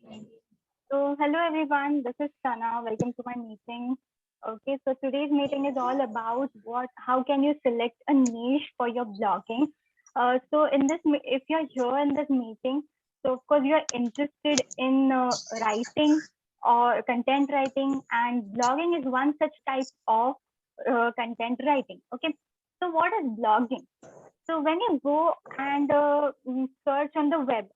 So, hello everyone, this is Sana. Welcome to my meeting. Okay, so today's meeting is all about how can you select a niche for your blogging. So, if you're here in this meeting, so of course you're interested in writing or content writing, and blogging is one such type of content writing. Okay, so what is blogging? So when you go and search on the web,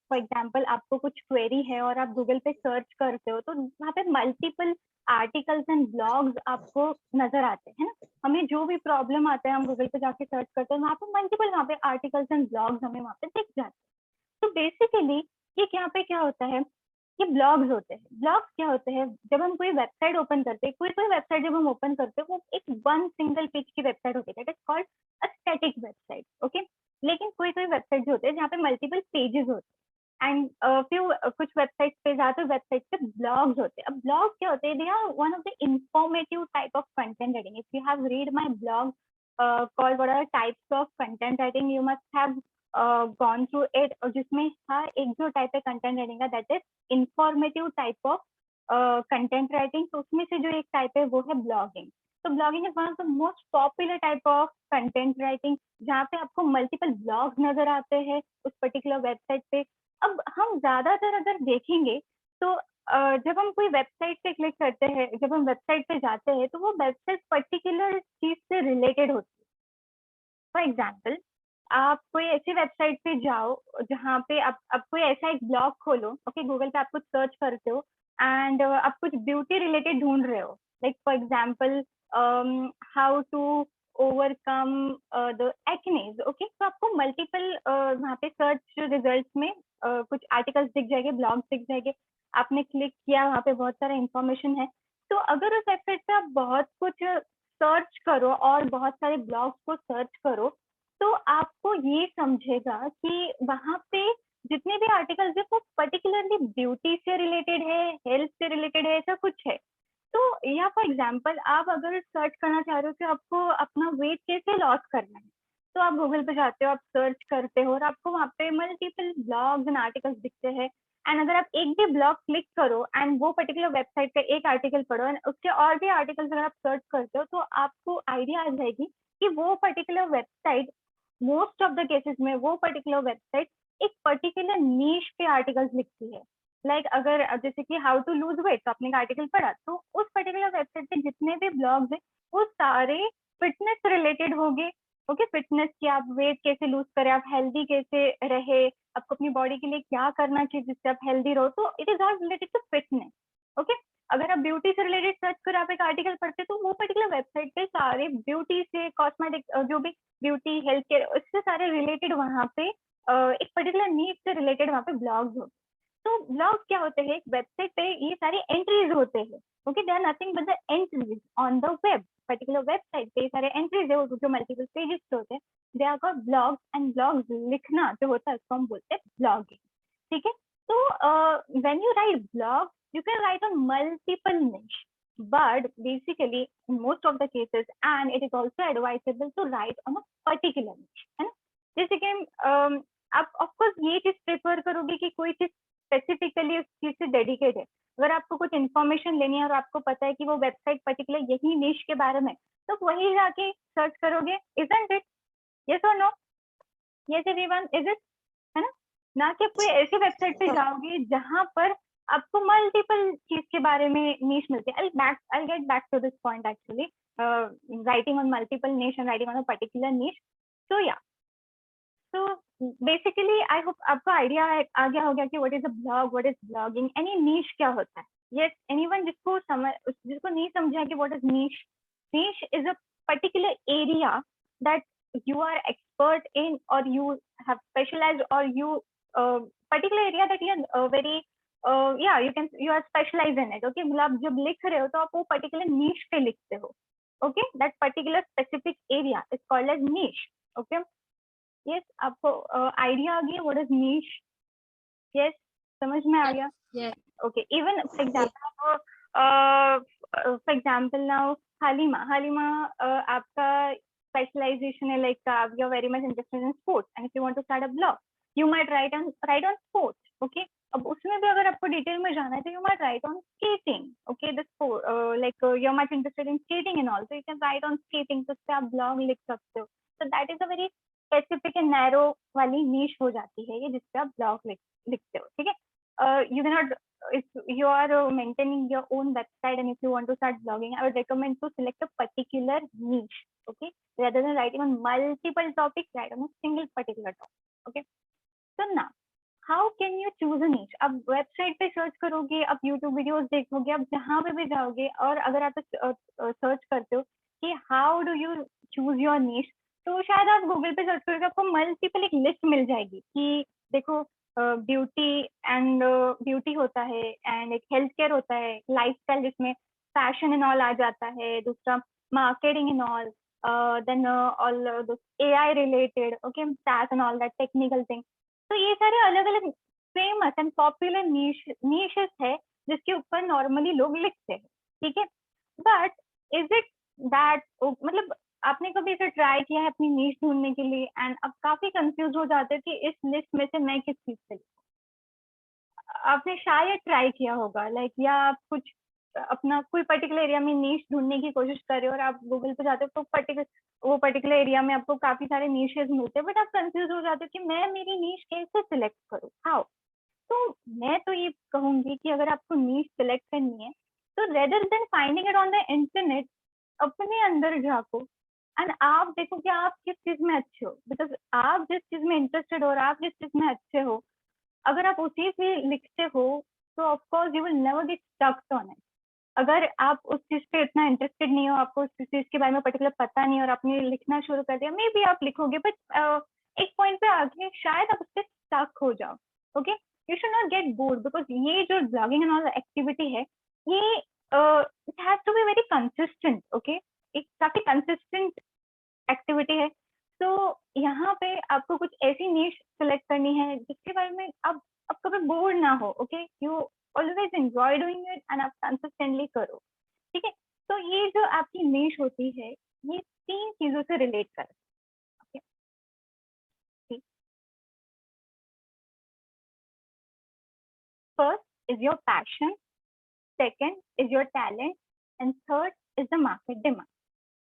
for example, आपको कुछ query है और आप Google पे search करते हो, तो वहाँ पे multiple articles and blogs आपको नजर आते हैं ना. हमें जो भी problem आता है हम Google पे जाके search करते हैं, वहाँ पे multiple वहाँ पे articles and blogs हमें वहाँ पे दिख जाते हैं. तो बेसिकली ये यहाँ पे क्या होता है, ये ब्लॉग्स होते हैं. ब्लॉग्स क्या होते हैं, जब हम कोई वेबसाइट ओपन करते हैं, कोई कोई वेबसाइट जब हम ओपन करते हैं वो एक वन सिंगल पेज की वेबसाइट होती है, that is called a static website. Okay, लेकिन कोई कोई वेबसाइट जो होते हैं जहाँ पे मल्टीपल पेजेस होते हैं एंड फ्यू कुछ वेबसाइट पे जाते हैं, वेबसाइट पे ब्लॉग्स होते हैं. अब ब्लॉग क्या होते हैं, they are one of the informative type of content writing. If you have read my blog called what are types of content writing, you must have gone through it. और जिसमें था एक जो टाइप है content writing का, that is informative type of content writing. तो उसमें से जो एक टाइप है वो है ब्लॉगिंग. तो blogging is one of the most popular type of content writing, जहाँ पे आपको मल्टीपल ब्लॉग्स नजर आते हैं उस पर्टिकुलर वेबसाइट पे. अब हम ज्यादातर अगर देखेंगे तो जब हम कोई वेबसाइट पे क्लिक करते हैं, जब हम वेबसाइट पे जाते हैं, तो वो वेबसाइट पर्टिकुलर चीज से रिलेटेड होती है. फॉर एग्जाम्पल, आप कोई ऐसी वेबसाइट पे जाओ जहाँ पे आप कोई ऐसा एक ब्लॉग खोलो. ओके, गूगल पे आप कुछ सर्च करते हो एंड आप कुछ ब्यूटी रिलेटेड ढूंढ रहे हो. Like for example, how to overcome the acnes. Okay, तो आपको मल्टीपल वहाँ पे सर्च रिजल्ट्स में कुछ आर्टिकल्स दिख जाएंगे, ब्लॉग्स दिख जाएंगे. आपने क्लिक किया, वहाँ पे बहुत सारा इंफॉर्मेशन है. तो अगर उस वेबसाइट पे आप बहुत कुछ सर्च करो और बहुत सारे ब्लॉग्स को सर्च करो, तो आपको ये समझेगा कि वहां पे जितने भी आर्टिकल्स है वो पर्टिकुलरली ब्यूटी से रिलेटेड है, हेल्थ से रिलेटेड है, ऐसा कुछ है. तो या फॉर एग्जाम्पल, आप अगर सर्च करना चाह रहे हो कि आपको अपना वेट कैसे लॉस करना है, तो आप गूगल पे जाते हो, आप सर्च करते हो और आपको वहाँ पे मल्टीपल ब्लॉग्स एंड आर्टिकल्स दिखते हैं. एंड अगर आप एक भी ब्लॉग क्लिक करो एंड वो पर्टिकुलर वेबसाइट का एक आर्टिकल पढ़ो एंड उसके और भी आर्टिकल्स अगर आप सर्च करते हो, तो आपको आइडिया आ जाएगी कि वो particular website, most of the cases में वो पर्टिकुलर वेबसाइट एक पर्टिकुलर नीश पे आर्टिकल्स लिखती है. लाइक अगर जैसे कि हाउ टू लूज वेट, तो आपने एक आर्टिकल पढ़ा, तो उस पर्टिकुलर वेबसाइट पे जितने भी ब्लॉग्स हैं वो सारे फिटनेस रिलेटेड होंगे. ओके, फिटनेस की, आप वेट कैसे लूज करें, आप हेल्दी कैसे रहे, आपको अपनी बॉडी के लिए क्या करना चाहिए जिससे आप हेल्दी रहो. तो it is all related to fitness. Okay, अगर आप ब्यूटी से रिलेटेड सर्च करो, आप एक आर्टिकल पढ़ते, तो वो पर्टिकुलर वेबसाइट पे सारे ब्यूटी से, कॉस्मेटिक, जो भी ब्यूटी हेल्थ केयर, उससे सारे रिलेटेड वहाँ पे एक पर्टिकुलर नीड से रिलेटेड वहाँ पे ब्लॉग्स होते. तो ब्लॉग क्या होते हैं, वेबसाइट पे ये सारे एंट्रीज होते हैं. Okay, they are nothing but the entries on the web. Particular website पे ये सारे एंट्रीज है जो मल्टीपल पेजेस होते हैं, they are called blogs. And blogs लिखना जो होता है उसको हम बोलते हैं ब्लॉगिंग. ठीक है, तो when you right blog, you can write on multiple niche, but basically in most of the cases, and it is also advisable to write on a particular niche, है ना. जैसे कि आप ऑफ कोर्स ये चीज प्रेफर करोगे कि कोई चीज स्पेसिफिकली उस चीज से डेडिकेट है. अगर आपको कुछ इन्फॉर्मेशन लेनी है और आपको पता है कि वो वेबसाइट पर्टिकुलर यही निश के बारे में, तो वही जाके सर्च करोगे. Isn't it? यस और no? Yes everyone, is it? है ना. ना कि कोई ऐसी वेबसाइट पे जाओगे जहां पर आपको मल्टीपल चीज के बारे में नीश मिलती है. I'll get back to this point actually. Writing on multiple niche and writing on a particular niche. So yeah. So basically I hope आपको आइडिया आ गया होगा कि what is a blog, what is blogging, any niche क्या होता है. Yes, anyone जिसको नहीं समझा कि what is niche. Niche is a particular area that you are expert in, or you have specialized, or you particular area that you are very yeah, you are specialized in it. Okay, मतलब आप जब लिख रहे हो तो आप वो particular niche पे लिखते हो. Okay, that particular specific area is called as niche. Okay, yes, आपको आइडिया आ गया what is niche? Yes, समझ में आ गया? Yeah. Okay, even for example now Halima, आपका specialization है, like you're very much interested in sports, and if you want to start a blog, you might write on sports. Okay, अब उसमें भी अगर आपको डिटेल में जाना है तो you might right on skating, okay, this like you might interested in skating and all, so you can write on skating, तो उस पे आप ब्लॉग लिख सकते हो। तो that is a very specific and narrow वाली नीश हो जाती है ये, जिसपे आप ब्लॉग लिखते हो, ठीक है। You can not, if you are maintaining your own website and if you want to start blogging, I would recommend to select a particular niche, okay, rather than writing on multiple topics, write on a single particular topic, okay. So now how can you choose a नीच? अब website पे search करोगे, आप YouTube videos देखोगे, आप जहाँ पे भी जाओगे और अगर आप सर्च करते हो कि how do you choose your नीच, तो शायद आप गूगल पे सर्च करोगे, आपको मल्टीपल एक लिस्ट मिल जाएगी कि देखो ब्यूटी एंड ब्यूटी होता है, एंड एक हेल्थ केयर होता है, लाइफ स्टाइल जिसमें फैशन एंड ऑल आ जाता है, दूसरा marketing and all, then all AI related, okay, SaaS and all that technical thing. तो ये सारे अलग अलग फेमस एंड पॉपुलर नीशेस है जिसके ऊपर नॉर्मली लोग लिखते हैं, ठीक है। बट इज इट दैट, मतलब आपने कभी इसे ट्राई किया है अपनी नीश ढूंढने के लिए एंड आप काफी कंफ्यूज हो जाते हैं कि इस लिस्ट में से मैं किस चीज से लिखूं? आपने शायद ट्राई किया होगा, लाइक या आप कुछ अपना कोई पर्टिकुलर एरिया में नीश ढूंढने की कोशिश कर रहे हो और आप गूगल पे जाते हो तो वो पर्टिकुलर एरिया में आपको काफी सारे नीशेस मिलते हैं, बट आप कंफ्यूज हो जाते हो कि मैं मेरी नीश कैसे सिलेक्ट करूँ, हाउ? तो मैं तो ये कहूंगी कि अगर आपको नीश सिलेक्ट करनी है तो rather than finding it on the internet, अपने अंदर झांको एंड आप देखो कि आप किस चीज में अच्छे हो, बिकॉज आप जिस चीज में इंटरेस्टेड हो और आप जिस चीज में अच्छे हो, अगर आप उसी से लिखते हो तो of course you will never get stuck on it. अगर आप उस चीज पे इतना इंटरेस्टेड नहीं हो, आपको उस चीज के बारे में पर्टिकुलर पता नहीं और आपने लिखना शुरू कर दिया, मे बी आप लिखोगे बट एक पॉइंट पे आके शायद आप उससे स्टक हो जाओ, okay. You should not get bored, because ये जो ब्लॉगिंग एंड ऑल एक्टिविटी है, ये it has to be very consistent, okay. एक काफी कंसिस्टेंट एक्टिविटी है। तो यहाँ पे आपको कुछ ऐसी नीश सिलेक्ट करनी है जिसके बारे में आप कभी बोर ना हो, okay, you always enjoy doing it and आप कंसिस्टेंटली करो, ठीक है। तो ये जो आपकी नीश होती है, ये 3 चीजों से रिलेट कर, ओके, ठीक। First is your passion, second is your talent, and third is the market demand.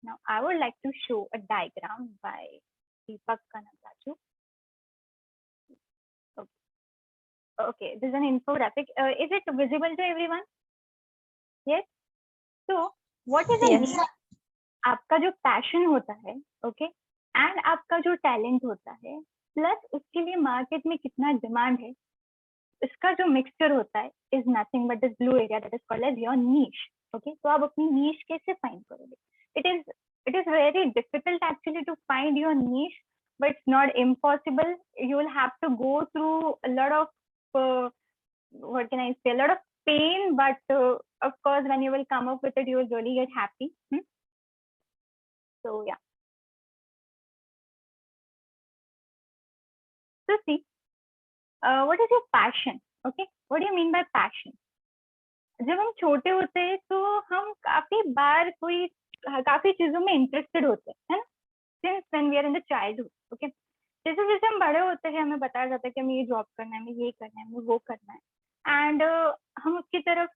Now, I would like to show a diagram by Deepak Kanagaju. Okay, okay, this is an infographic. Is it visible to everyone? Yes. So, what is a Yes. niche? आपका जो passion होता है, okay, and आपका जो talent होता है, plus उसके लिए मार्केट में कितना डिमांड है, इसका जो मिक्सचर होता है is nothing but this blue area that is called as your niche, okay. तो आप अपनी नीश कैसे फाइंड करोगे? It is very difficult actually to find your niche, but it's not impossible. You will have to go through a lot of what can I say, a lot of pain, but of course when you will come up with it you will really get happy. So yeah, so see, what is your passion? Okay, what do you mean by passion? जब हम छोटे होते हैं तो हम काफी बार काफी चीजों में इंटरेस्टेड होते हैं, है ना, since when we are in the childhood, okay. जैसे जैसे हम बड़े होते हैं हमें बताया जाता है कि हमें ये जॉब करना है, हमें ये करना है, हमें वो करना है, एंड हम उसकी तरफ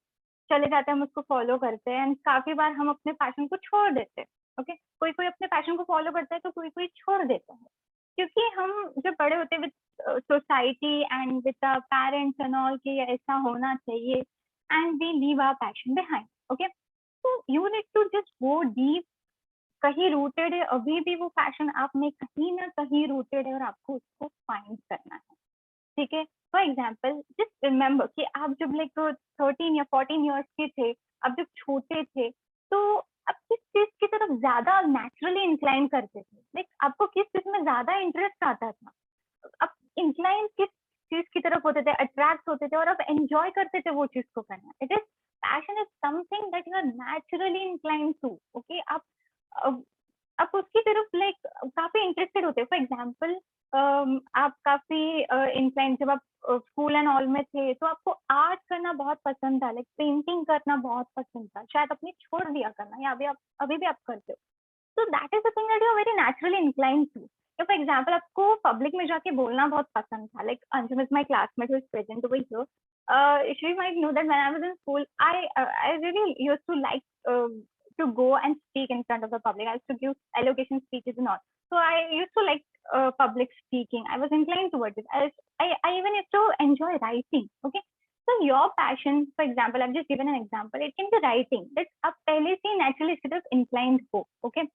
चले जाते हैं, हम उसको फॉलो करते हैं, एंड काफी बार हम अपने पैशन को छोड़ देते हैं, ओके। कोई कोई अपने पैशन को फॉलो करता है तो कोई कोई छोड़ देता है, क्योंकि हम जब बड़े होते हैं with society and with parents and all कि ऐसा होना चाहिए, and we leave our passion behind, okay. तो you need to just go deep, कहीं रूटेड है अभी भी वो पैशन आप में, कहीं ना कहीं रूटेड है और आपको उसको फाइंड करना है, ठीक है। फॉर एग्जाम्पल जस्ट रिमेम्बर कि आप जब लाइक 13 या 14 ईयर्स के थे, आप जब छोटे थे, तो आप किस चीज की तरफ ज्यादा नेचुरली इंक्लाइन करते थे, लाइक आपको किस चीज में ज्यादा इंटरेस्ट आता था, आप इंक्लाइन किस चीज की तरफ होते थे, अट्रैक्ट होते थे और आप एंजॉय करते थे वो चीज को करना। It is passion is something that you are naturally incline to, okay. आप उसकी तरफ लाइक काफी इंटरेस्टेड होते हैं। फॉर एग्जाम्पल आप काफी इंक्लाइन, जब आप स्कूल एंड ऑल में थे तो आपको आर्ट करना बहुत पसंद था, लाइक पेंटिंग करना बहुत पसंद था, शायद आपने छोड़ दिया करना या अभी भी आप करते हो। So that is the thing that you are very naturally inclined to. For example आपको पब्लिक में जाके बोलना बहुत पसंद था, like Anjum is my classmate who is present over here. She might know that when I was in school, I really used to like to go and speak in front of the public. I used to give allocation speeches and all. So I used to like public speaking. I was inclined towards it. I even used to enjoy writing. Okay. So your passion, for example, I've just given an example. It can be writing. That आप पहले से naturally इसकी तरफ inclined हो. Okay.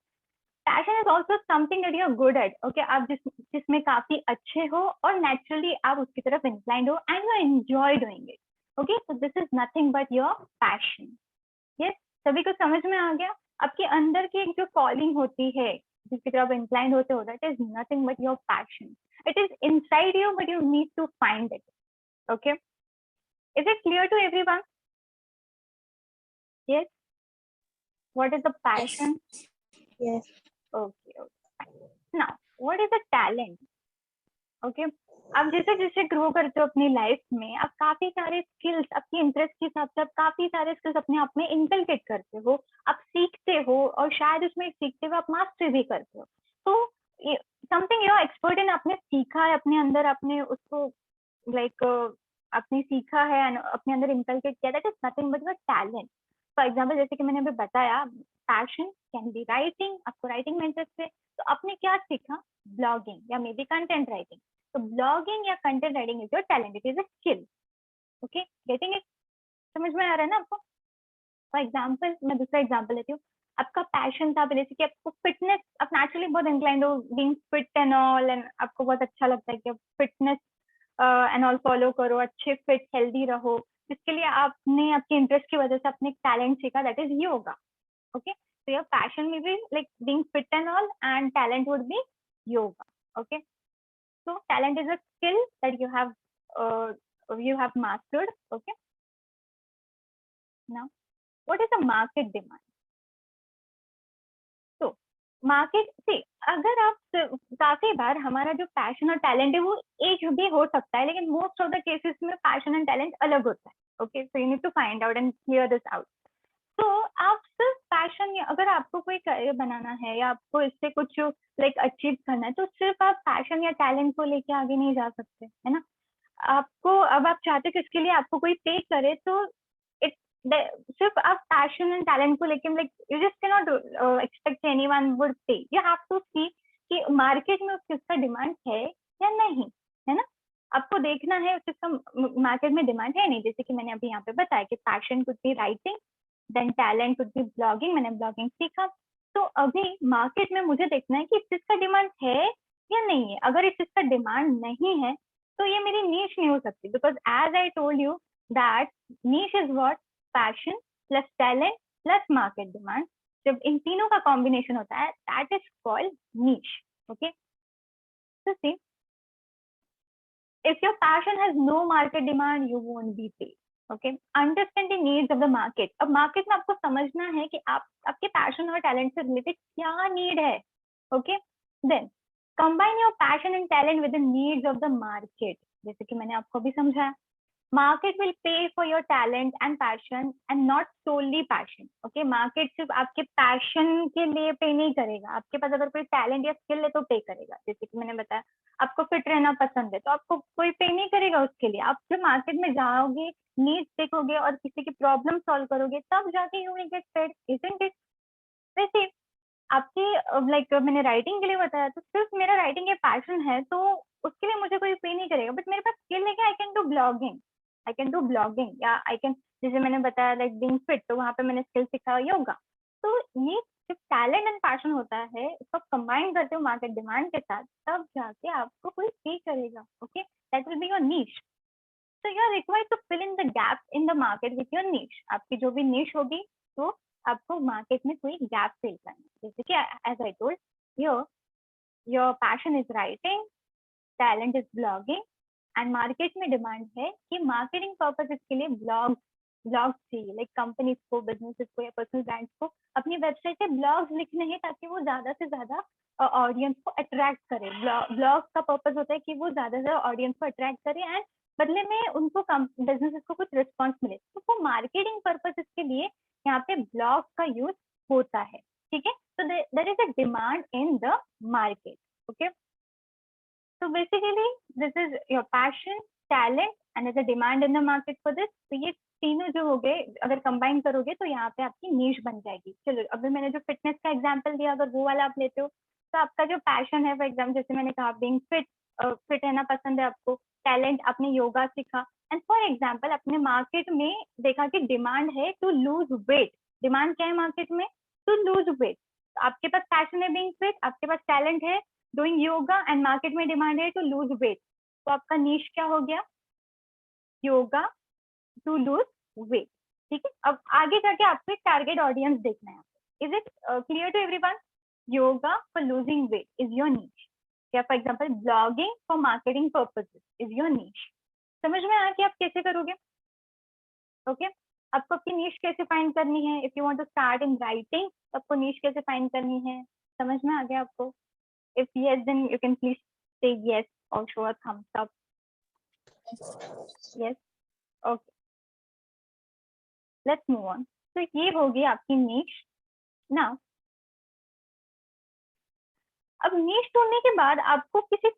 Passion is also something that you are good at. Okay, आप जिसमें काफी अच्छे हो और नेचुरली आप उसकी तरफ इंक्लाइंड हो and you enjoy doing it. Okay, so this is nothing but your passion. Yes, सभी को समझ में आ गया? आपके अंदर की जो कॉलिंग होती है जिसकी तरफ इंक्लाइंड होते हो, that is nothing but your passion. It is inside you but you need to find it. Okay, is it clear to everyone? Yes, what is the passion? Yes. Okay, okay. Now, what is a talent? Okay, आप जैसे जैसे grow करते हो अपनी life में, आप काफी सारे स्किल्स आपकी इंटरेस्ट के हिसाब से आप काफी सारे स्किल्स अपने आप में इनकलकेट करते हो, आप सीखते हो और शायद उसमें सीखते हुए आप मास्टर भी करते हो. तो something you are expert in, आपने सीखा है अपने अंदर, आपने उसको लाइक आपने सीखा है अपने अंदर इनकलकेट किया, that is nothing but your talent. For example, जैसे कि मैंने अभी बताया, पैशन कैन बी राइटिंग. आपको राइटिंग में इंटरेस्ट है तो आपने क्या सीखा? ब्लॉगिंग या मे बी कंटेंट राइटिंग. तो ब्लॉगिंग या content writing is your talent, it is a skill. Okay, getting it? समझ में आ रहा है ना आपको? फॉर एग्जाम्पल, मैं दूसरा एग्जाम्पल लेती हूँ. आपका पैशन था जैसे कि आपको फिटनेस, आप नेचुरली बहुत इंक्लाइंड हो being fit and all, and आपको बहुत अच्छा लगता है कि आप फिटनेस एंड ऑल फॉलो करो, अच्छे फिट हेल्दी रहो. जिसके लिए आपने आपके इंटरेस्ट की वजह से अपने टैलेंट सीखा, that is yoga. Okay, so your passion may be like being fit and all, and talent would be yoga. Okay, so talent is a skill that you have mastered. Okay, now what is the market demand? So market, see, अगर आप काफी बार हमारा जो passion और talent है वो एक भी हो सकता है, लेकिन मोस्ट ऑफ द केसेस में पैशन एंड टैलेंट अलग होता है. Okay, so you need to find out and clear this out. तो आप सिर्फ पैशन, या अगर आपको कोई करियर बनाना है या आपको इससे कुछ लाइक अचीव करना है, तो सिर्फ आप पैशन या टैलेंट को लेके आगे नहीं जा सकते, है ना? आपको, अब आप चाहते कि इसके लिए आपको कोई पे करे, तो इट सिर्फ आप पैशन एंड टैलेंट को लेके like you just can not expect anyone would पे. यू हैव टू सी कि मार्केट में उस चीज का डिमांड है या नहीं, है ना? आपको देखना है उस चीज का मार्केट में डिमांड है नहीं. जैसे कि मैंने अभी यहाँ पे बताया कि passion could be writing, then talent could be blogging. मैंने ब्लॉगिंग सीखा, तो अभी मार्केट में मुझे देखना है कि इस चीज का डिमांड है या नहीं है. अगर इस चीज का डिमांड नहीं है तो ये मेरी नीश नहीं हो सकती, because as I told you that niche is what? Passion plus talent plus market demand. जब इन तीनों का कॉम्बिनेशन होता है, that is called niche. Okay, so see, if your passion has no market demand, you won't be paid. Okay, understand the needs of the market. अब market में आपको समझना है कि आप आपके पैशन और टैलेंट से रिलेटेड क्या नीड है. Okay, then combine your passion and talent with the needs of the market. जैसे कि मैंने आपको भी समझाया, market will pay for your talent and passion and not solely passion. Okay, market सिर्फ आपके passion के लिए पे नहीं करेगा. आपके पास अगर कोई talent या skill है तो पे करेगा. जैसे कि मैंने बताया, आपको fit रहना पसंद है तो आपको कोई पे नहीं करेगा उसके लिए. आप जब market में जाओगे, needs देखोगे और किसी की problem solve करोगे, तब जाके you will get paid, isn't it? वैसे आपकी लाइक मैंने राइटिंग के लिए बताया, तो सिर्फ मेरा राइटिंग ये पैशन है तो उसके लिए मुझे कोई पे नहीं करेगा. बट मेरे पास स्किल है कि I can do blogging, I can do blogging, या आई कैन, जैसे मैंने बताया लाइक बीइंग फिट, तो वहां पे मैंने स्किल सीखा योगा. तो ये जब टैलेंट एंड पैशन होता है, उसको कंबाइन करते हो मार्केट डिमांड के साथ, तब जाके आपको कोई पे करेगा. Okay, that will be your niche. So you are required to fill in the gap in the market with your niche. आपकी जो भी niche होगी, तो आपको मार्केट में कोई गैप फिल करना है. जैसे कि as I told you, your passion is writing, talent is blogging, and market में डिमांड है कि मार्केटिंग पर्पसेस के लिए ब्लॉग्स चाहिए. लाइक कंपनीज को, बिजनेसेस को या पर्सनल ब्रांड्स को अपनी वेबसाइट पे ब्लॉग्स लिखने हैं ताकि वो ज्यादा से ज्यादा ऑडियंस को अट्रैक्ट करे. ब्लॉग्स का पर्पस होता है कि वो ज्यादा से ज्यादा ऑडियंस को अट्रैक्ट करे एंड बदले में उनको बिजनेसेस को कुछ रिस्पॉन्स मिले. तो वो मार्केटिंग पर्पसेस के लिए यहाँ पे ब्लॉग का यूज होता है. ठीक है, तो there is a demand in the market. Okay, So basically, this is your passion, talent, and there's a demand in the market for this. तो ये तीनों जो हो गए, अगर कंबाइन करोगे तो यहाँ पे आपकी नीश बन जाएगी. चलो, अभी मैंने जो फिटनेस का एग्जांपल दिया, अगर वो वाला आप लेते हो तो आपका जो पैशन है, फॉर एग्जाम्पल जैसे मैंने कहा बीइंग फिट रहना पसंद है आपको, टैलेंट आपने योगा सीखा, एंड फॉर एग्जाम्पल अपने मार्केट में देखा कि डिमांड है टू लूज वेट. डिमांड क्या है मार्केट में? To lose weight. आपके पास पैशन है बीइंग फिट, आपके पास टैलेंट है डूइंग योगा, एंड मार्केट में डिमांड है टू लूज वेट. तो आपका नीश क्या हो गया? Yoga to lose weight. ठीक है, अब आगे जाके आपको एक टारगेट ऑडियंस देखना है. Is it clear to everyone? Yoga for losing weight is your niche, या for example blogging for marketing purposes is your niche. समझ में आया कि आप कैसे करोगे? ओके आपको अपनी नीश कैसे फाइंड करनी है? If you want to start in writing तो आपको नीश कैसे फाइंड करनी है? समझ में आ गया आपको? If yes, then you can please say yes or show a thumbs up. Yes. Okay. Let's move on. So ये होगी आपकी नीश. Now, अब नीश ढूंढने के बाद आपको किसी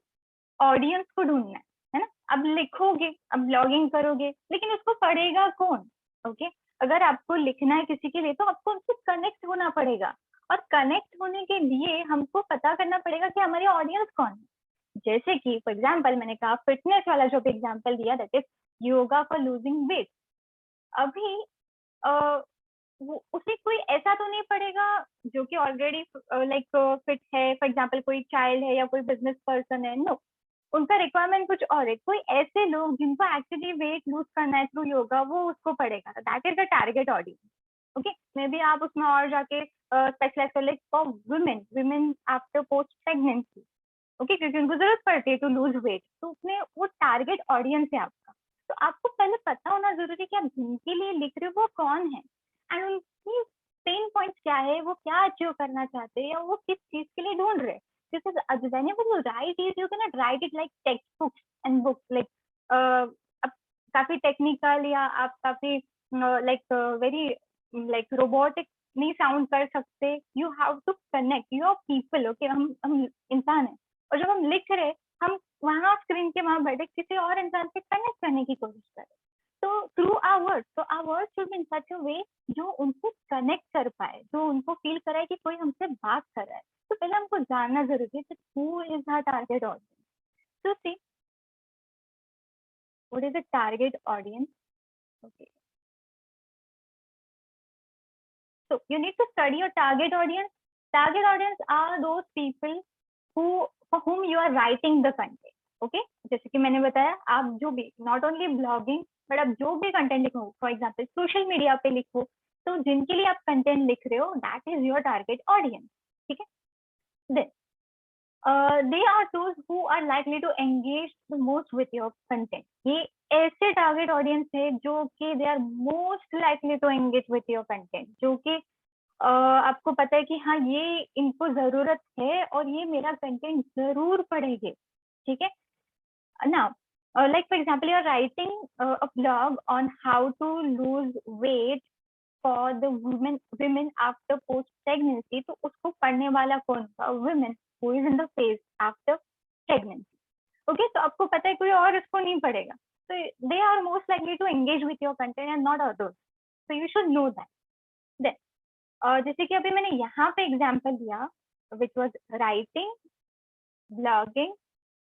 ऑडियंस को ढूंढना है ना? अब लिखोगे, अब ब्लॉगिंग करोगे, लेकिन उसको पढ़ेगा कौन? ओके अगर आपको लिखना है किसी के लिए तो आपको उनसे कनेक्ट होना पड़ेगा, और कनेक्ट होने के लिए हमको पता करना पड़ेगा कि हमारी ऑडियंस कौन है. जैसे कि फॉर एग्जाम्पल मैंने कहा फिटनेस वाला जो भी एग्जाम्पल दिया, that is yoga for losing wait. अभी उसे कोई ऐसा तो नहीं पड़ेगा जो कि ऑलरेडी लाइक फिट है, फॉर एग्जाम्पल कोई चाइल्ड है या कोई बिजनेस पर्सन है. नो, उनका रिक्वायरमेंट कुछ और है. कोई ऐसे लोग जिनको एक्चुअली वेट लूज करना है थ्रू योगा, वो उसको पड़ेगा. That is the target audience. Okay may be आप उसमें और जाके स्पेशलाइज कर ले for women after post pregnancy. Okay क्योंकि उनको जरूरत पड़ती है टू लूज वेट, तो उसमें वो टारगेट ऑडियंस है आपका. तो आपको पहले पता होना जरूरी है कि आप जिनके लिए लिख रहे हो वो कौन है, एंड उनकी पेन पॉइंट्स क्या है, वो क्या अचीव करना चाहते हैं, या वो किस चीज के लिए ढूंढ रहे हैं. whenever you write it, you cannot write it like textbooks and books like आप काफी टेक्निकल या आप काफी लाइक वेरी लाइक रोबोटिक नहीं साउंड कर सकते. You have to connect your people. Okay हम इंसान है, और जब हम लिख रहे हम वहां स्क्रीन के वहां बैठे किसी और इंसान से कनेक्ट करने की कोशिश करें. तो थ्रू आवर वर्ड्स, तो our words should be in such a way जो उनको कनेक्ट कर पाए, जो उनको फील कराए कि कोई हमसे बात कर रहा है. तो पहले हमको जानना जरूरी है कि who is the target audience. तो see what is the target audience. Okay so you need to study your target audience. Target audience are those people who for whom you are writing the content. Okay जैसे कि मैंने बताया, आप जो भी not only blogging but आप जो भी कंटेंट लिखो, फॉर एग्जाम्पल सोशल मीडिया पे लिखो, तो जिनके लिए आप कंटेंट लिख रहे हो that is your target audience. ठीक है, then they are those who are likely to engage the most with your content. ये ऐसे टारगेट ऑडियंस है जो कि they are most likely to engage with your content, जो कि आपको पता है कि हाँ ये इनको जरूरत है और ये मेरा कंटेंट जरूर पढ़ेंगे. ठीक है, now like for example you are writing a blog on how to lose weight for the women after post pregnancy, तो उसको पढ़ने वाला कौन था? women who is in the phase after pregnancy. Okay तो आपको पता है कोई और इसको नहीं पढ़ेगा, so they are most likely to engage with your content and not others, so you should know that. Then जैसे कि अभी मैंने यहाँ पे एग्जाम्पल दिया which was writing, blogging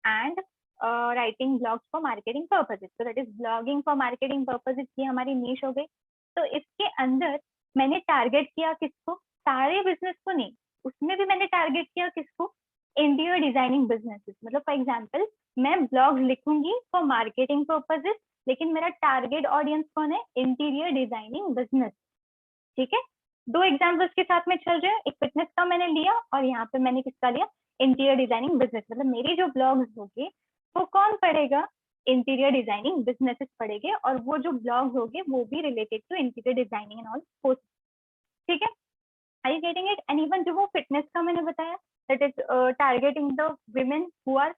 and writing blogs for marketing purposes. So that is blogging for marketing purposes, ये हमारी नीश हो गई. तो इसके अंदर मैंने टारगेट किया किसको? सारे बिजनेस को नहीं, उसमें भी मैंने टारगेट किया किसको? Interior designing businesses. मतलब फॉर एग्जाम्पल मैं ब्लॉग लिखूंगी फॉर मार्केटिंग पर्पजेस, लेकिन मेरा टारगेट ऑडियंस कौन है? Interior designing business. ठीक है, दो एग्जाम्पल्स के साथ में चल रहे हैं, एक फिटनेस का मैंने लिया और यहाँ पे मैंने किसका लिया? Interior designing business. मतलब मेरी जो ब्लॉग्स होंगे वो कौन पढ़ेगा? इंटीरियर डिजाइनिंग बिजनेसेस पढ़ेंगे, और वो जो ब्लॉग्स होंगे वो भी related to interior designing and all post. ठीक है, are you getting it? And even जो वो फिटनेस का मैंने बताया that is targeting the women who are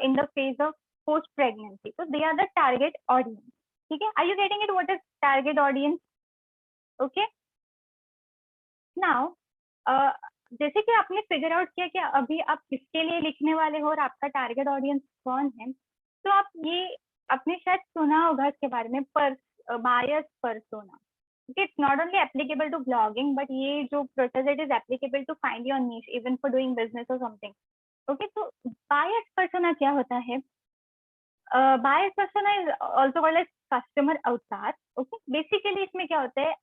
in the phase of post pregnancy, so they are the target audience. ठीक है, are you getting it? What is target audience? Okay now जैसे कि आपने फिगर आउट किया कि अभी आप किसके लिए लिखने वाले हो और आपका टारगेट ऑडियंस कौन है, तो आप ये आपने शायद सुना होगा इसके बारे में, पर बायस persona. It's not only applicable to blogging, but ये जो process it is applicable to find your niche, even for doing business or something. Okay, तो bias persona क्या होता है? Bias persona is also called as customer avatar. Okay, basically इसमें क्या होता है?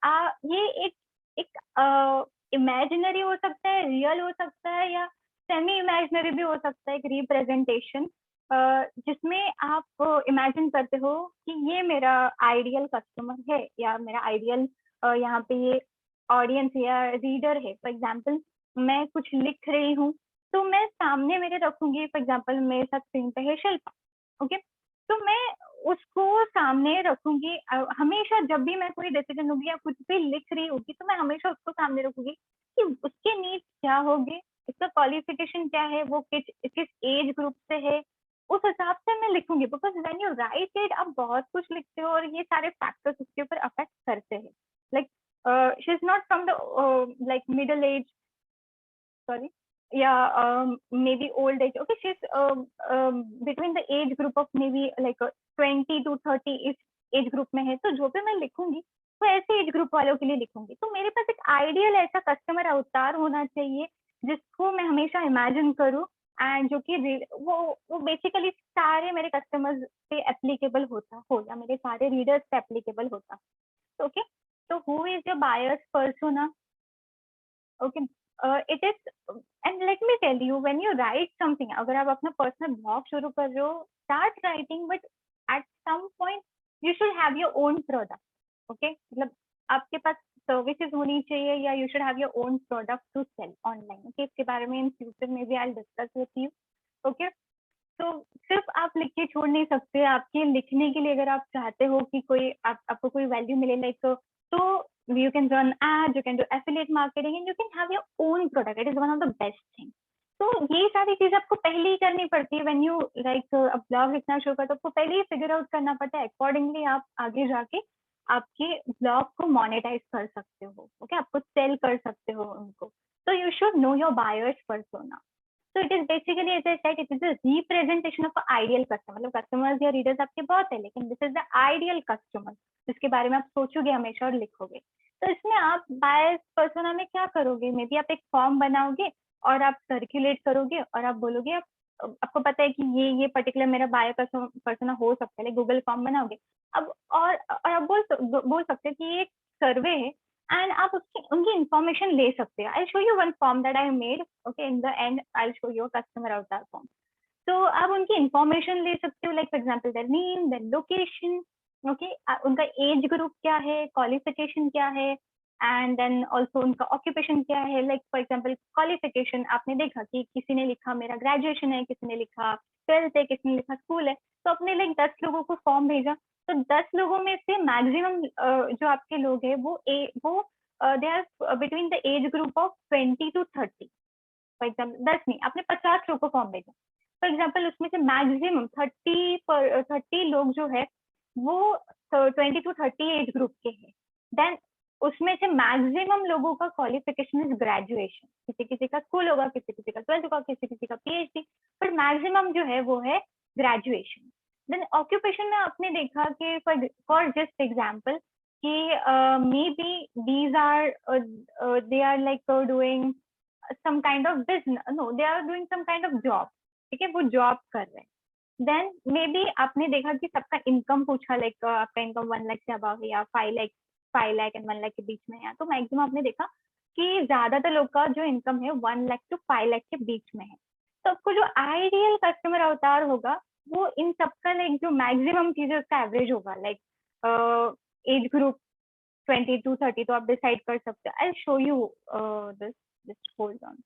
ये एक इमेजिनरी हो सकता है, रियल हो सकता है, या सेमी इमेजिनरी भी हो सकता है, एक रिप्रेजेंटेशन जिसमें आप इमेजिन करते हो कि ये मेरा आइडियल कस्टमर है, या मेरा आइडियल यहाँ पे ये ऑडियंस या रीडर है. फॉर एग्जाम्पल मैं कुछ लिख रही हूँ, तो मैं सामने मेरे रखूंगी. फॉर एग्जाम्पल मेरे साथ स्क्रीन पे है शिल्पा. ओके, तो मैं उसको सामने रखूंगी. हमेशा जब भी मैं कोई डिसीजन होगी या कुछ भी लिख रही होगी, तो मैं हमेशा उसको सामने रखूंगी कि उसके नीड्स क्या होंगे, उसका क्वालिफिकेशन क्या है, वो किस एज ग्रुप से है, उस हिसाब से मैं लिखूंगी. Because when you right it, आप बहुत कुछ लिखते हो और ये सारे फैक्टर्स उसके ऊपर अफेक्ट करते हैं. Like she is not from the like middle age, sorry, yeah, maybe old age. Okay, she's between the age group of maybe like 20 to 30 इस एज ग्रुप में है. तो जो भी मैं लिखूंगी वो ऐसे एज ग्रुप वालों के लिए लिखूंगी. तो मेरे पास एक आइडियल ऐसा कस्टमर अवतार होना चाहिए जिसको मैं हमेशा इमेजिन करूँ, एंड जो कि वो बेसिकली सारे मेरे कस्टमर्स पे एप्लीकेबल होता हो, या मेरे सारे रीडर्स पे एप्लीकेबल होता. ओके, तो who is your buyers persona? Okay, it is, and let me tell you, when you write something, अगर आप अपना पर्सनल ब्लॉग शुरू कर रहे हो, start writing, but at some point you should have your own product. Okay, मतलब आपके पास सर्विसेज होनी चाहिए, या you should have your own product to sell online. Okay, इसके बारे में इन फ्यूचर में भी I discuss with you. Okay, तो सिर्फ आप लिख के छोड़ नहीं सकते. आपके लिखने के लिए अगर आप चाहते हो कि आपको कोई वैल्यू मिले, लाइक, तो you can run ads, you can do affiliate marketing, and you can have your own product. It is one of the best things. तो ये सारी चीजें आपको पहले ही करनी पड़ती है. व्हेन यू लाइक अब ब्लॉग लिखना शुरू करते हो, आपको पहले ही फिगर आउट करना पड़ता है. अकॉर्डिंगली आप आगे जाके आपके ब्लॉग को मोनेटाइज कर सकते हो. ओके, आपको सेल कर सकते हो उनको. तो you should know your buyers persona. So it is basically, as I said, it is a representation of an ideal customer. मतलब customers या readers आपके बहुत है, लेकिन this is the ideal customer जिसके बारे में आप सोचोगे हमेशा और लिखोगे. तो इसमें आप बायस पर्सोना में क्या करोगे? मे बी आप एक फॉर्म बनाओगे और आप सर्कुलेट करोगे और आप बोलोगे, आपको पता है कि ये पर्टिकुलर मेरा बायो पर्सोना हो सकता है. गूगल फॉर्म बनाओगे अब, और आप बोल सकते हो कि ये एक सर्वे है, एंड आप उनकी इंफॉर्मेशन ले सकते हो. I show you one form that I made. Okay, in the and I show you customer अवतार फॉर्म. तो आप उनकी इंफॉर्मेशन ले सकते हो, like for example their name, their location. Okay, उनका एज ग्रुप क्या है, क्वालिफिकेशन क्या है, एंड देन ऑल्सो उनका ऑक्यूपेशन क्या है. लाइक फॉर एग्जाम्पल क्वालिफिकेशन आपने देखा कि किसी ने लिखा मेरा ग्रेजुएशन है, किसी ने लिखा 12th है, किसी ने लिखा स्कूल है. तो अपने लाइक 10 लोगों को फॉर्म भेजा, तो 10 लोगों में से मैक्सिमम जो आपके लोग हैं वो they are between the age group of 20 to 30. For example 10 नहीं, आपने 50 लोगों को फॉर्म भेजा. फॉर एग्जाम्पल उसमें से मैक्सिमम 30 लोग जो है वो 20 to 30 एज ग्रुप के हैं. देन उसमें से मैक्सिमम लोगों का क्वालिफिकेशन इज ग्रेजुएशन. किसी किसी का स्कूल होगा, किसी किसी का 12th होगा, किसी किसी का पीएचडी, पर मैक्सिमम जो है वो है ग्रेजुएशन. देन ऑक्यूपेशन में आपने देखा कि फॉर जस्ट एग्जाम्पल कि maybe these are they are like doing some kind of business, no, they are doing some kind of job. ठीक है, वो जॉब कर रहे हैं. देन मे बी आपने देखा कि सबका इनकम पूछा, लाइक आपका इनकम 1 लाख से अबव है या 5 लाख एंड 1 लाख के बीच में है. तो मैक्सिमम आपने देखा कि ज्यादातर लोग का जो इनकम है 1 लाख to 5 लाख के बीच में है. तो आपको जो आइडियल कस्टमर अवतार होगा वो इन सबका लाइक जो मैक्सिमम चीजें उसका एवरेज होगा, लाइक एज ग्रुप 20 to 30. तो आप डिसाइड कर सकते हो. I show you this, just hold on.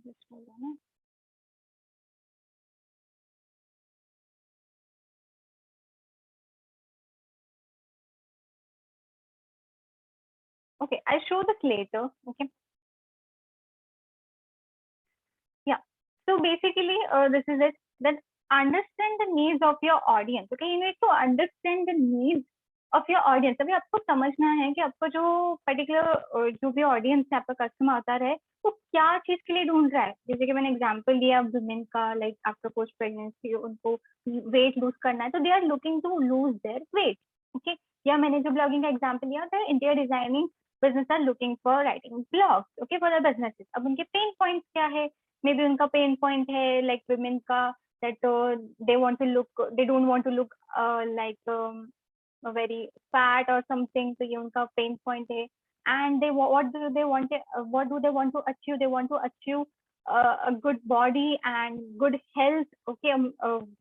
Just hold on. Okay, I'll show this later. Okay. Yeah. So basically, this is it. Then understand the needs of your audience. Okay, you need to understand the needs of your audience. अभी आपको समझना है कि आपको जो particular जो भी audience है, आपका कस्टमर आता है, वो क्या चीज के लिए ढूंढ रहा है। जैसे कि मैंने एग्जांपल दिया वुमेन का, लाइक आफ्टर पोस्ट प्रेगनेंसी उनको वेट लूज करना है, तो they are looking to lose their weight. Okay, या मैंने जो ब्लॉगिंग का एग्जांपल दिया था, interior designing business are looking for writing blogs, okay, for the businesses. अब उनके पेन पॉइंट्स क्या है, मे बी उनका पेन पॉइंट है लाइक वुमेन का, that they want to look, they don't want to look like very fat or something, तो ये उनका pain point है। And they what do they want, what do they want to achieve, they want to achieve a good body and good health, okay,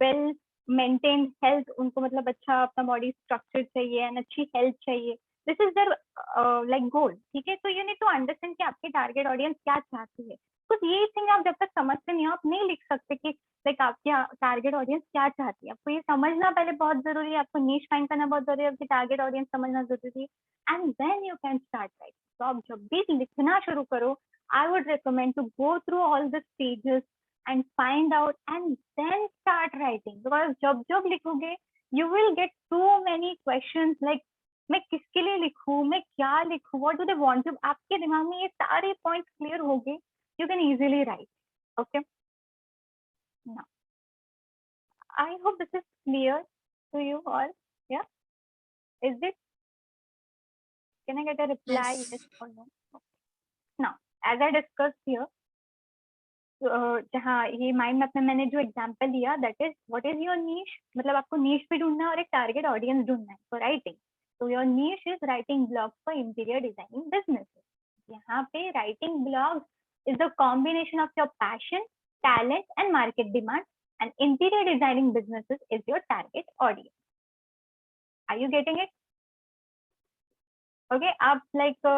well maintained health, उनको मतलब अच्छा अपना body structure चाहिए and अच्छी health चाहिए। this is their like goal, ठीक है। तो you need to understand कि आपकी target audience क्या चाहती है। कुछ ये थिंग आप जब तक समझते नहीं हो, आप नहीं लिख सकते कि लाइक आपकी टारगेट ऑडियंस क्या चाहती है। आपको ये समझना पहले बहुत जरूरी है, आपको नीश फाइंड करना बहुत जरूरी है, आपकी टारगेट ऑडियंस समझना जरूरी है, and then you can start write. तो आप जब भी लिखना शुरू करो, I would recommend to go through all the stages and find out and then start writing. Because जब जब लिखोगे you will get so many question, like मैं किसके लिए लिखूं, मैं क्या लिखूं, what do they want to. आपके दिमाग में ये सारे पॉइंट्स क्लियर हो गए, you can easily write. Okay, now I hope this is clear to you all. Yeah, is this, can I get a reply? Yes. Yes or no? Okay. Now as I discussed here, जहाँ ये mind map में मैंने जो example दिया, that is what is your नीश, मतलब आपको नीश भी ढूंढना है और एक टारगेट ऑडियंस ढूंढना है फॉर राइटिंग। तो your niche is writing blogs for interior designing businesses. यहाँ पे writing blogs is a combination of your passion, talent, and market demand, and interior designing businesses is your target audience. Are you getting it? Okay, आप like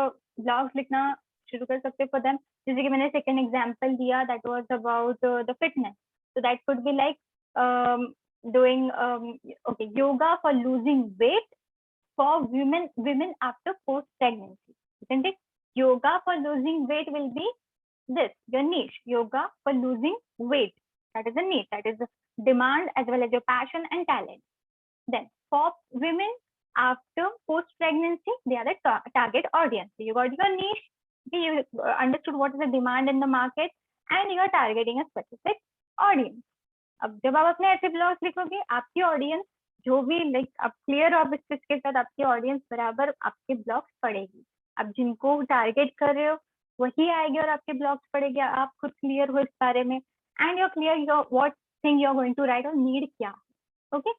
blogs लिखना शुरू कर सकते for them. जैसे कि मैंने second example दिया, that was about the fitness. So that could be like doing okay, yoga for losing weight for women after post pregnancy, isn't it? Yoga for losing weight will be this, your niche, yoga for losing weight. That is a niche, that is the demand as well as your passion and talent. Then for women after post pregnancy, they are the target audience. So you got your niche, you understood what is the demand in the market, and you are targeting a specific audience. अब जब आप अपने ऐसे blogs लिखोगे, आपकी audience जो भी like आप क्लियर हो इस चीज के साथ, आपकी ऑडियंस बराबर आपके ब्लॉग्स पढ़ेगी। आप जिनको टारगेट कर रहे हो वही आएगी और आपके ब्लॉग्स पढ़ेगी। आप खुद क्लियर हो इस बारे में, and you're clear your what thing you are going to write और नीड क्या। Okay,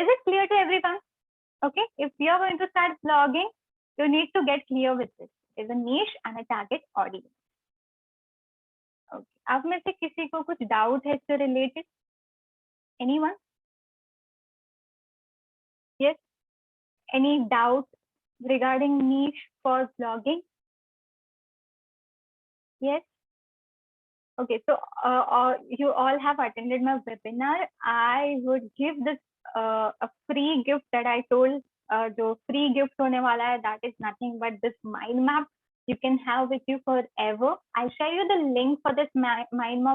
is it clear to everyone? Okay, if you are going to start blogging, you need to get clear with this. Is a niche and a target audience. Okay. आप में से किसी को कुछ doubt है इससे related? Anyone? Yes. Any doubt regarding niche for blogging? Yes. Okay. So you all have attended my webinar. I would give this a free gift that I told. जो free gift होने वाला है, that is nothing but this mind map. You can have with you forever. I'll share you the link for this mind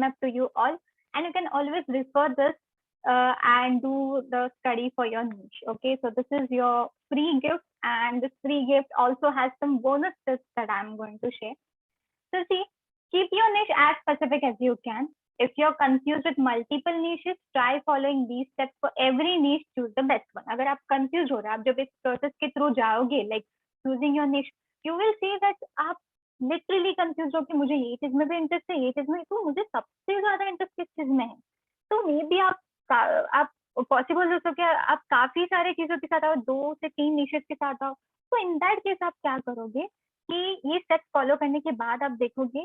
map to you all, and you can always refer this and do the study for your niche. Okay, so this is your free gift, and this free gift also has some bonus tips that I'm going to share. So see, keep your niche as specific as you can. If you're confused with multiple niches, try following these steps. For every niche, choose the best one. अगर आप confused हो रहे हैं, आप जब इस process के through जाओगे, like choosing your niche, you will see that आप literally confused हो कि मुझे ये चीज में भी इंटरेस्ट है, ये चीज में, तो मुझे सबसे ज्यादा इंटरेस्ट किस चीज में है। तो मे बी आप पॉसिबल हो सके आप काफी सारे चीजों के साथ आओ, 2 से 3 निशेस के साथ आओ। तो इन दैट केस आप क्या करोगे कि ये स्टेप फॉलो करने के बाद आप देखोगे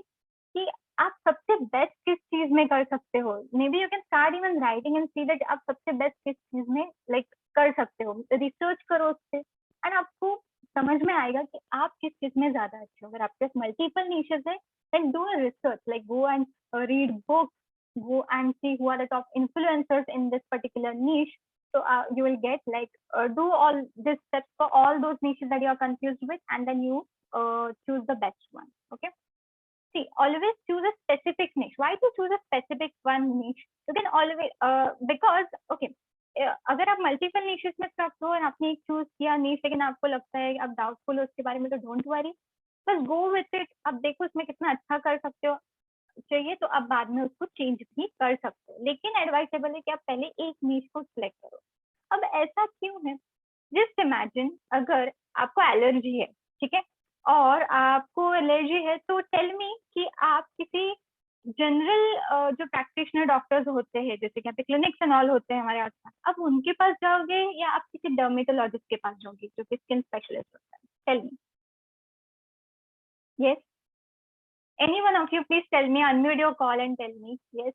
कि आप सबसे बेस्ट किस चीज में कर सकते हो। May be you can start even writing and see that आप सबसे बेस्ट किस चीज में लाइक कर सकते हो। रिसर्च करो उस पर एंड आपको समझ में आएगा कि आप किस चीज में ज्यादा अच्छे हो। अगर आपके पास मल्टीपल निशेस है, then do a research, like go and read books, go and see who are the top influencers in this particular niche. So you will get like do all these steps for all those niches that you are confused with, and then you choose the best one. Okay, see, always choose a specific niche. Why to choose a specific one niche? You can always because okay, अगर आप multiple niches में stuck हो और आपने एक choose किया निश, लेकिन आपको लगता है आप डाउटफुल हो उसके बारे में, तो डोंट वरी, बस गो विथ इट। अब देखो उसमें कितना अच्छा कर सकते हो, चाहिए तो आप बाद में उसको चेंज भी कर सकते हो, लेकिन एडवाइसेबल है कि आप पहले एक नीश को सिलेक्ट करो। अब ऐसा क्यों है? जस्ट इमेजिन अगर आपको एलर्जी है, ठीक है, और आपको एलर्जी है, तो टेल मी कि आप किसी जनरल जो प्रैक्टिशनर डॉक्टर्स होते हैं, जैसे कि यहाँ पे क्लिनिक्स एंड ऑल होते हैं हमारे आसपास, आप उनके पास जाओगे या आप किसी डर्मेटोलॉजिस्ट के पास जाओगे जो कि स्किन स्पेशलिस्ट होता है? Tell me. Yes, any one of you please tell me, unmute your call and tell me. Yes,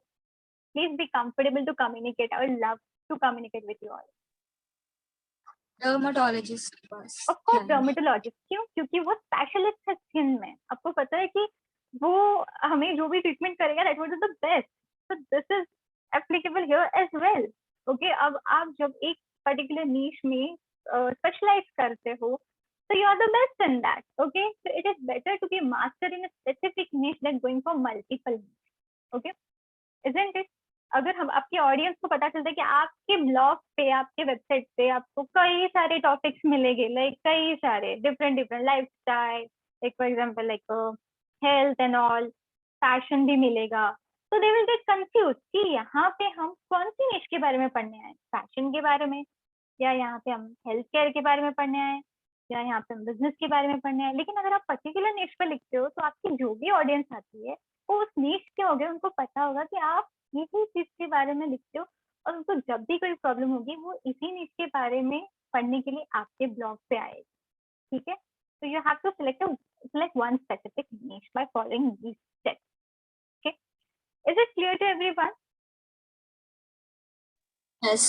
please be comfortable to communicate. I would love to communicate with you all. Dermatologist के पास। Of course dermatologist, क्यों? क्योंकि वो specialist है skin में, आपको पता है कि वो हमें जो भी ट्रीटमेंट करेगा that would be the best, so this is applicable here as well. Okay, अब आप जब एक पर्टिकुलर नीश में स्पेशलाइज करते हो, so you are the best in that. Okay, so it is better to be master in a specific niche than going for multiple niche. Okay, isn't it? अगर हम आपके ऑडियंस को पता चलता है कि आपके ब्लॉग पे, आपके वेबसाइट पे आपको कई सारे टॉपिक्स मिलेंगे, लाइक कई सारे different lifestyle, like for example like health and all, fashion भी मिलेगा, तो दे विल गेट कंफ्यूज कि यहाँ पे हम कौन सी निश के बारे में पढ़ने आए, फैशन के बारे में, या यहाँ पे हम हेल्थ केयर के बारे में पढ़ने आए, या यहाँ पे हम बिजनेस के बारे में पढ़ने आए। लेकिन अगर आप पर्टिकुलर निश पे लिखते हो तो आपकी जो भी ऑडियंस आती है वो उस निश के हो गए, उनको पता होगा कि आप इसी चीज के बारे में लिखते हो, और उनको जब भी कोई प्रॉब्लम होगी वो इसी निश के बारे में पढ़ने के लिए आपके ब्लॉग पे आएगी। ठीक है, तो you have to select one specific niche by following these steps. Okay, is it clear to everyone? Yes.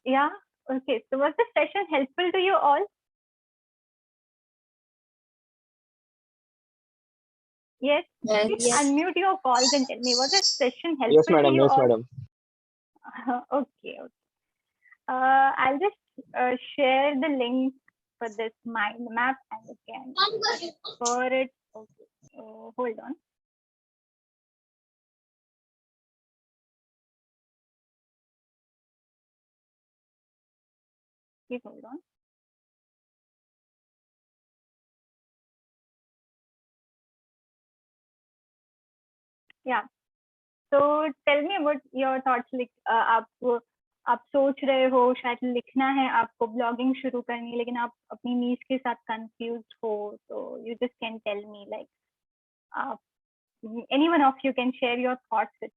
Yeah. Okay, so was the session helpful to you all? Yes. Yes. Please unmute your calls and tell me, was the session helpful Yes, madam. to you Yes, all? madam. Okay. I'll just share the link for this mind map and you can for it. Okay. Hold on. Please hold on. Yeah. So tell me about your thoughts. Like आप सोच रहे हो शायद लिखना है आपको, blogging शुरू करनी है, लेकिन आप अपनी नीश के साथ कंफ्यूज हो, तो you just can tell me, like any one of you can share your thoughts with